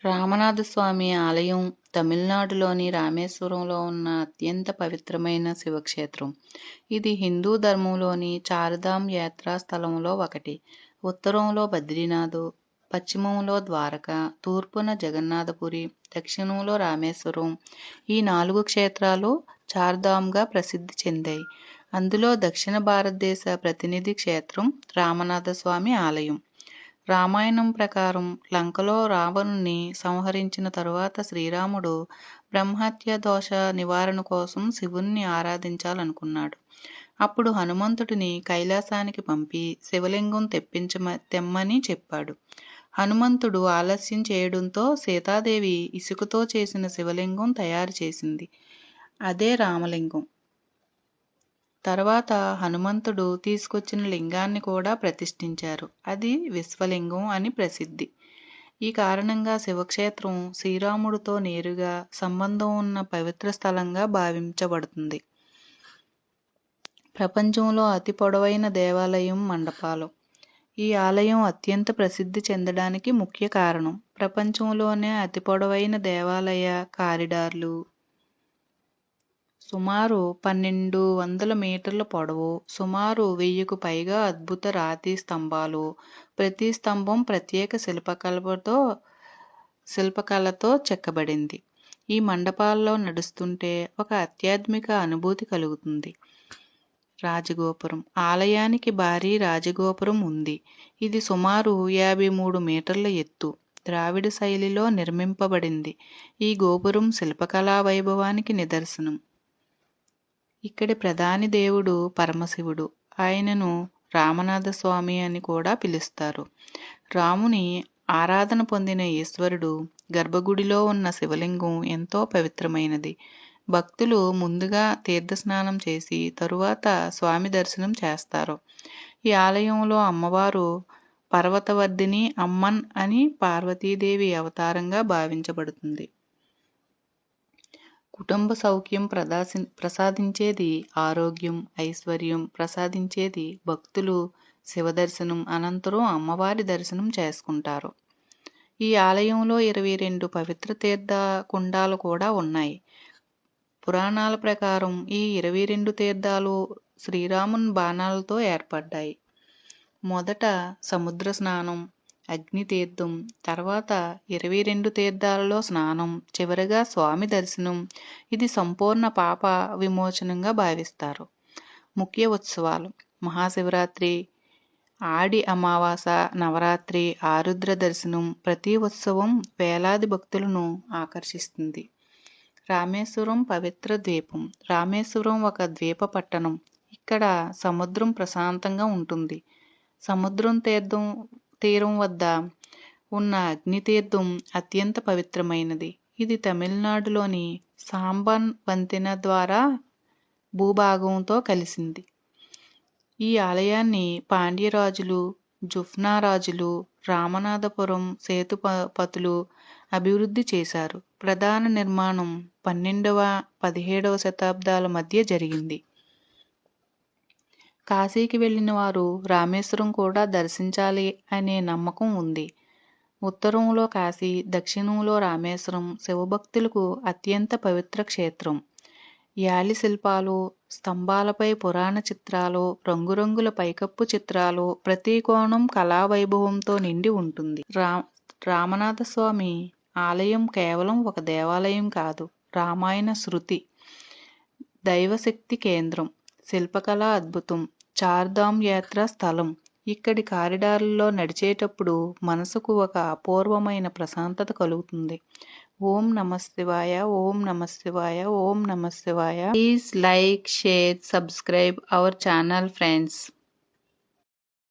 రామనాథస్వామి ఆలయం తమిళనాడులోని రామేశ్వరంలో ఉన్న అత్యంత పవిత్రమైన శివక్షేత్రం. ఇది హిందూ ధర్మంలోని చార్ధామ్ యాత్రా స్థలంలో ఒకటి. ఉత్తరంలో బద్రీనాథ్, పశ్చిమంలో ద్వారక, తూర్పున జగన్నాథపురి, దక్షిణంలో రామేశ్వరం. ఈ 4 క్షేత్రాలు చార్ధామ్గా ప్రసిద్ధి చెందాయి. అందులో దక్షిణ భారతదేశ ప్రతినిధి క్షేత్రం రామనాథస్వామి ఆలయం. రామాయణం ప్రకారం లంకలో రావణుని సంహరించిన తరువాత శ్రీరాముడు బ్రహ్మహత్య దోష నివారణ కోసం శివుణ్ణి ఆరాధించాలనుకున్నాడు. అప్పుడు హనుమంతుడిని కైలాసానికి పంపి శివలింగం తెమ్మని చెప్పాడు. హనుమంతుడు ఆలస్యం చేయడంతో సీతాదేవి ఇసుకతో చేసిన శివలింగం తయారు చేసింది. అదే రామలింగం. తర్వాత హనుమంతుడు తీసుకొచ్చిన లింగాన్ని కూడా ప్రతిష్ఠించారు. అది విశ్వలింగం అని ప్రసిద్ధి. ఈ కారణంగా శివక్షేత్రం శ్రీరాముడితో నేరుగా సంబంధం ఉన్న పవిత్ర స్థలంగా భావించబడుతుంది. ప్రపంచంలో అతి పొడవైన దేవాలయం మండపాలు. ఈ ఆలయం అత్యంత ప్రసిద్ధి చెందడానికి ముఖ్య కారణం ప్రపంచంలోనే అతి పొడవైన దేవాలయ కారిడార్లు. సుమారు 1200 మీటర్ల పొడవు, సుమారు 1000కు పైగా అద్భుత రాతి స్తంభాలు. ప్రతి స్తంభం ప్రత్యేక శిల్పకళతో చెక్కబడింది. ఈ మండపాల్లో నడుస్తుంటే ఒక ఆధ్యాత్మిక అనుభూతి కలుగుతుంది. రాజగోపురం. ఆలయానికి భారీ రాజగోపురం ఉంది. ఇది సుమారు 53 మీటర్ల ఎత్తు. ద్రావిడ శైలిలో నిర్మింపబడింది. ఈ గోపురం శిల్పకళా వైభవానికి నిదర్శనం. ఇక్కడి ప్రధాని దేవుడు పరమశివుడు. ఆయనను రామనాథస్వామి అని కూడా పిలుస్తారు. రాముని ఆరాధన పొందిన ఈశ్వరుడు. గర్భగుడిలో ఉన్న శివలింగం ఎంతో పవిత్రమైనది. భక్తులు ముందుగా తీర్థస్నానం చేసి తరువాత స్వామి దర్శనం చేస్తారు. ఈ ఆలయంలో అమ్మవారు పర్వతవర్ధిని అమ్మన్ అని పార్వతీదేవి అవతారంగా భావించబడుతుంది. కుటుంబ సౌఖ్యం ప్రసాదించేది, ఆరోగ్యం, ఐశ్వర్యం ప్రసాదించేది. భక్తులు శివదర్శనం అనంతరం అమ్మవారి దర్శనం చేసుకుంటారు. ఈ ఆలయంలో 22 పవిత్ర తీర్థ కుండాలు కూడా ఉన్నాయి. పురాణాల ప్రకారం ఈ 22 తీర్థాలు శ్రీరాముని బాణాలతో ఏర్పడ్డాయి. మొదట సముద్ర స్నానం, అగ్ని తీర్థం, తర్వాత 22 తీర్థాలలో స్నానం, చివరగా స్వామి దర్శనం. ఇది సంపూర్ణ పాప విమోచనంగా భావిస్తారు. ముఖ్య ఉత్సవాలు: మహాశివరాత్రి, ఆడి అమావాస, నవరాత్రి, ఆరుద్ర దర్శనం. ప్రతి ఉత్సవం వేలాది భక్తులను ఆకర్షిస్తుంది. రామేశ్వరం పవిత్ర ద్వీపం. రామేశ్వరం ఒక ద్వీప పట్టణం. ఇక్కడ సముద్రం ప్రశాంతంగా ఉంటుంది. సముద్రం తీరం వద్ద ఉన్న అగ్నితీర్థం అత్యంత పవిత్రమైనది. ఇది తమిళనాడులోని సాంబన్ వంతెన ద్వారా భూభాగంతో కలిసింది. ఈ ఆలయాన్ని పాండ్యరాజులు, జుఫ్నా రాజులు, రామనాథపురం సేతుపతులు అభివృద్ధి చేశారు. ప్రధాన నిర్మాణం 12వ, 17వ శతాబ్దాల మధ్య జరిగింది. కాశీకి వెళ్ళిన వారు రామేశ్వరం కూడా దర్శించాలి అనే నమ్మకం ఉంది. ఉత్తరంలో కాశీ, దక్షిణంలో రామేశ్వరం శివభక్తులకు అత్యంత పవిత్ర క్షేత్రం. యాలి శిల్పాలు, స్తంభాలపై పురాణ చిత్రాలు, రంగురంగుల పైకప్పు చిత్రాలు, ప్రతి కోణం కళావైభవంతో నిండి ఉంటుంది. రామనాథస్వామి ఆలయం కేవలం ఒక దేవాలయం కాదు, రామాయణ శృతి, దైవశక్తి కేంద్రం, శిల్పకళ అద్భుతం, చార్ధామ్ యాత్రా స్థలం. ఇక్కడి కారిడార్లలో నడిచేటప్పుడు మనసుకు ఒక అపూర్వమైన ప్రశాంతత కలుగుతుంది. ఓం నమః శివాయ, ఓం నమః శివాయ, ఓం నమః శివాయ. Please like, share, subscribe our channel friends.